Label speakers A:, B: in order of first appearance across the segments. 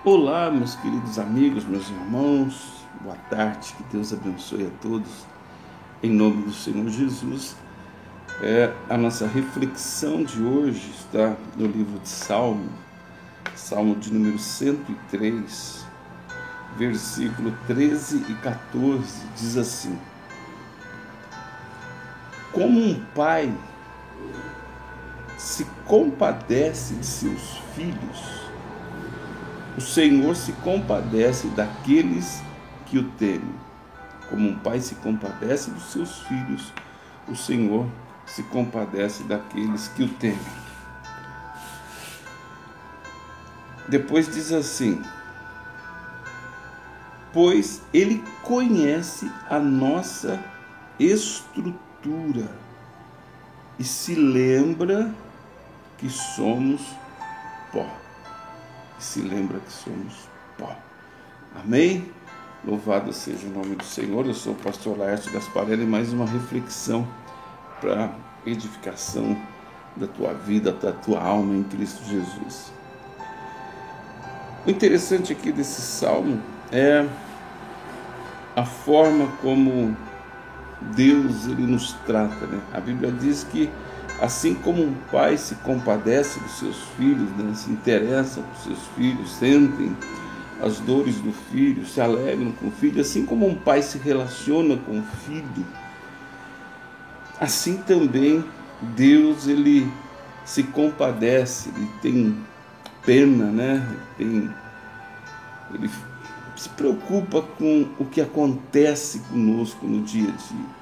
A: Olá, meus queridos amigos, meus irmãos, boa tarde, que Deus abençoe a todos, em nome do Senhor Jesus. A nossa reflexão de hoje está no livro de Salmo de número 103, versículo 13 e 14, diz assim: Como um pai se compadece de seus filhos, o Senhor se compadece daqueles que o temem. Como um pai se compadece dos seus filhos, o Senhor se compadece daqueles que o temem. Depois diz assim: pois Ele conhece a nossa estrutura e se lembra que somos pó. Amém? Louvado seja o nome do Senhor. Eu sou o pastor Laércio Gasparelli e mais uma reflexão para edificação da tua vida, da tua alma em Cristo Jesus. O interessante aqui desse salmo é a forma como Deus ele nos trata, né? A Bíblia diz que assim como um pai se compadece dos seus filhos, né, se interessa por seus filhos, sentem as dores do filho, se alegram com o filho, assim como um pai se relaciona com o filho, assim também Deus ele se compadece, ele tem pena, né? Ele se preocupa com o que acontece conosco no dia a dia.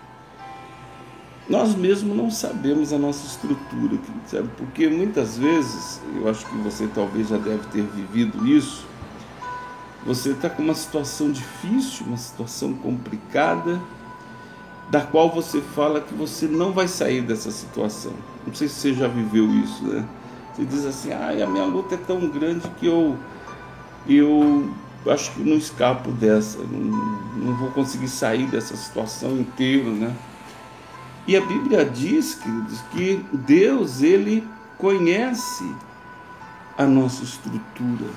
A: Nós mesmos não sabemos a nossa estrutura, sabe? Porque muitas vezes, eu acho que você talvez já deve ter vivido isso, você está com uma situação difícil, uma situação complicada, da qual você fala que você não vai sair dessa situação. Não sei se você já viveu isso, né? Você diz assim: a minha luta é tão grande que eu acho que não escapo dessa, não vou conseguir sair dessa situação inteira, né? E a Bíblia diz, queridos, que Deus, ele conhece a nossa estrutura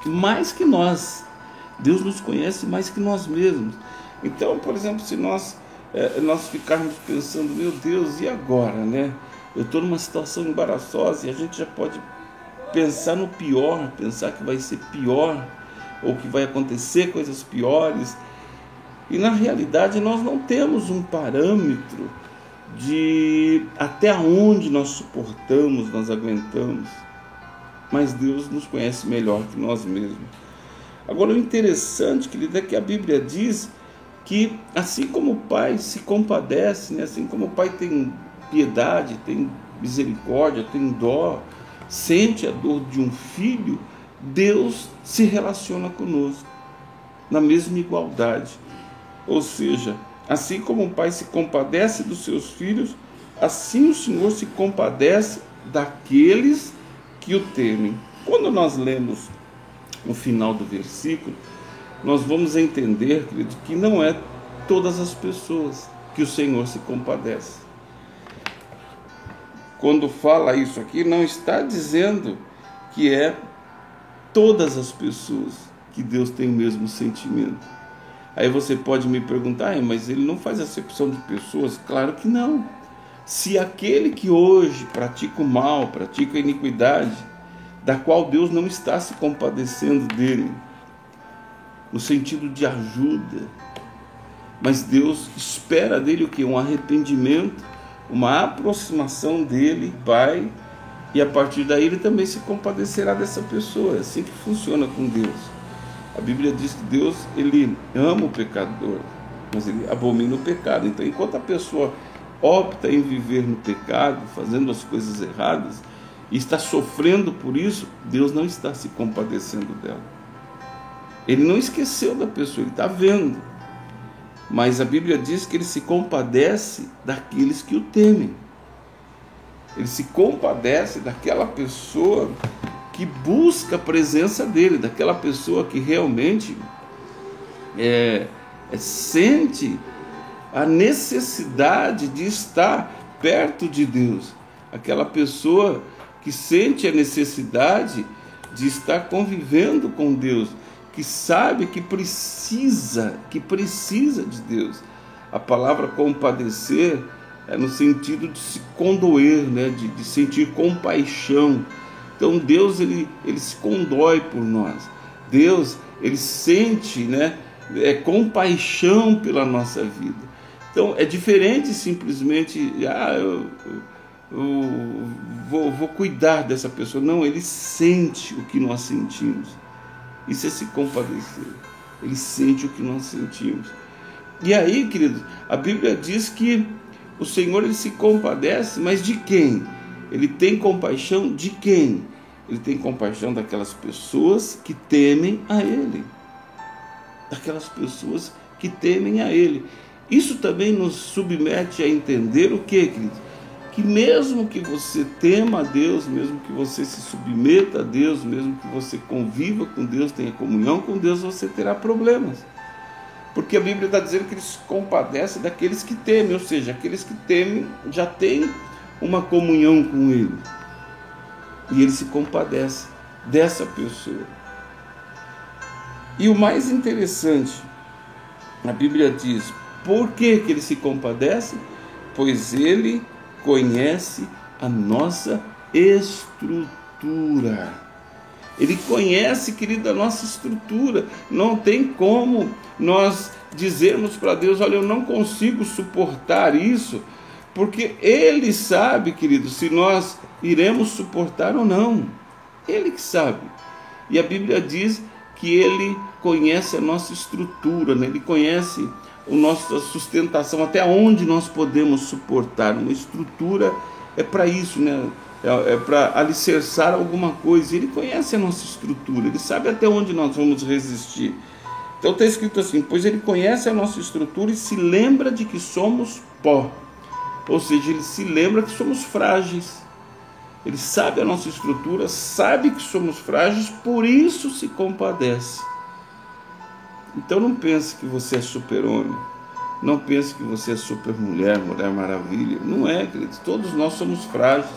A: mais que nós. Deus nos conhece mais que nós mesmos. Então, por exemplo, se nós ficarmos pensando: meu Deus, e agora, né? Eu estou numa situação embaraçosa, e a gente já pode pensar no pior, pensar que vai ser pior, ou que vai acontecer coisas piores. E na realidade nós não temos um parâmetro de até onde nós suportamos, nós aguentamos. Mas Deus nos conhece melhor que nós mesmos. Agora, o interessante, querido, é que a Bíblia diz que assim como o pai se compadece, né? Assim como o pai tem piedade, tem misericórdia, tem dó, sente a dor de um filho, Deus se relaciona conosco na mesma igualdade. Ou seja, assim como um pai se compadece dos seus filhos, assim o Senhor se compadece daqueles que o temem. Quando nós lemos o final do versículo, nós vamos entender, querido, que não é todas as pessoas que o Senhor se compadece. Quando fala isso aqui, não está dizendo que é todas as pessoas que Deus tem o mesmo sentimento. Aí você pode me perguntar: mas ele não faz acepção de pessoas? Claro que não. Se aquele que hoje pratica o mal, pratica a iniquidade, da qual Deus não está se compadecendo dele, no sentido de ajuda, mas Deus espera dele o quê? Um arrependimento, uma aproximação dele, Pai, e a partir daí ele também se compadecerá dessa pessoa. É assim que funciona com Deus. A Bíblia diz que Deus, ele ama o pecador, mas ele abomina o pecado. Então, enquanto a pessoa opta em viver no pecado, fazendo as coisas erradas, e está sofrendo por isso, Deus não está se compadecendo dela. Ele não esqueceu da pessoa, ele está vendo. Mas a Bíblia diz que ele se compadece daqueles que o temem. Ele se compadece daquela pessoa que busca a presença dele, daquela pessoa que realmente sente a necessidade de estar perto de Deus, aquela pessoa que sente a necessidade de estar convivendo com Deus, que sabe que precisa de Deus. A palavra compadecer é no sentido de se condoer, né? de sentir compaixão. Então Deus ele se condói por nós. Deus ele sente, né? Compaixão pela nossa vida. Então é diferente simplesmente eu vou cuidar dessa pessoa. Não, ele sente o que nós sentimos. Isso é se compadecer. Ele sente o que nós sentimos. E aí, queridos, a Bíblia diz que o Senhor ele se compadece, mas de quem? Ele tem compaixão de quem? Ele tem compaixão daquelas pessoas que temem a Ele. Daquelas pessoas que temem a Ele. Isso também nos submete a entender o que, queridos? Que mesmo que você tema a Deus, mesmo que você se submeta a Deus, mesmo que você conviva com Deus, tenha comunhão com Deus, você terá problemas. Porque a Bíblia está dizendo que Ele se compadece daqueles que temem, ou seja, aqueles que temem já têm uma comunhão com Ele. E Ele se compadece dessa pessoa. E o mais interessante, a Bíblia diz, por que Ele se compadece? Pois Ele conhece a nossa estrutura. Ele conhece, querido, a nossa estrutura. Não tem como nós dizermos para Deus, olha, eu não consigo suportar isso, porque Ele sabe, querido, se nós iremos suportar ou não. Ele que sabe. E a Bíblia diz que Ele conhece a nossa estrutura, né? Ele conhece a nossa sustentação, até onde nós podemos suportar. Uma estrutura é para isso, né? É para alicerçar alguma coisa. Ele conhece a nossa estrutura, Ele sabe até onde nós vamos resistir. Então está escrito assim, pois Ele conhece a nossa estrutura e se lembra de que somos pó. Ou seja, Ele se lembra que somos frágeis. Ele sabe a nossa estrutura, sabe que somos frágeis, por isso se compadece. Então não pense que você é super-homem, não pense que você é super-mulher, mulher maravilha. Não é, queridos, todos nós somos frágeis,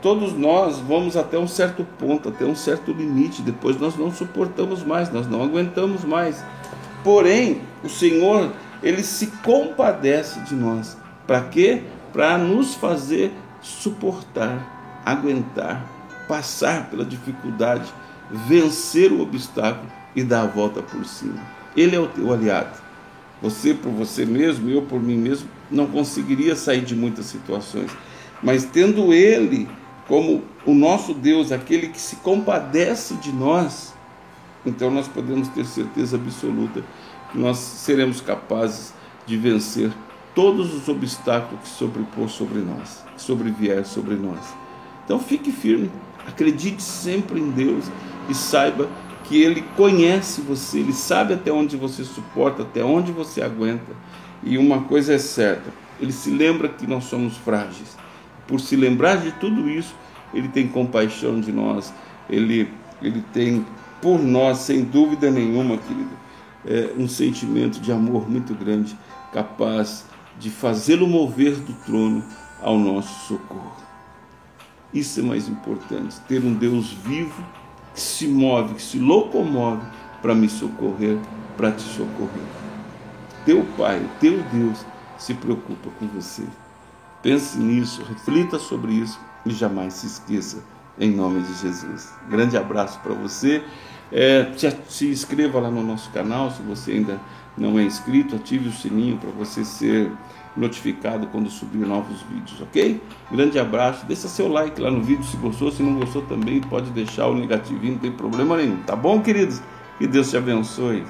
A: todos nós vamos até um certo ponto, até um certo limite, depois nós não suportamos mais, nós não aguentamos mais. Porém, o Senhor, Ele se compadece de nós. Para quê? Para nos fazer suportar, aguentar, passar pela dificuldade, vencer o obstáculo e dar a volta por cima. Ele é o teu aliado. Você por você mesmo, eu por mim mesmo, não conseguiria sair de muitas situações. Mas tendo Ele como o nosso Deus, aquele que se compadece de nós, então nós podemos ter certeza absoluta que nós seremos capazes de vencer todos os obstáculos que sobrepor sobre nós, que sobrevier sobre nós. Então fique firme, acredite sempre em Deus e saiba que Ele conhece você, Ele sabe até onde você suporta, até onde você aguenta. E uma coisa é certa, Ele se lembra que nós somos frágeis. Por se lembrar de tudo isso, Ele tem compaixão de nós, Ele tem por nós, sem dúvida nenhuma, querido, um sentimento de amor muito grande, capaz de fazê-lo mover do trono ao nosso socorro. Isso é mais importante, ter um Deus vivo, que se move, que se locomove para me socorrer, para te socorrer. Teu Pai, teu Deus se preocupa com você. Pense nisso, reflita sobre isso e jamais se esqueça, em nome de Jesus. Grande abraço para você. Se inscreva lá no nosso canal, se você ainda não é inscrito, ative o sininho para você ser notificado quando subir novos vídeos, ok? Grande abraço, deixa seu like lá no vídeo se gostou, se não gostou também pode deixar o negativinho, não tem problema nenhum, tá bom, queridos? Que Deus te abençoe.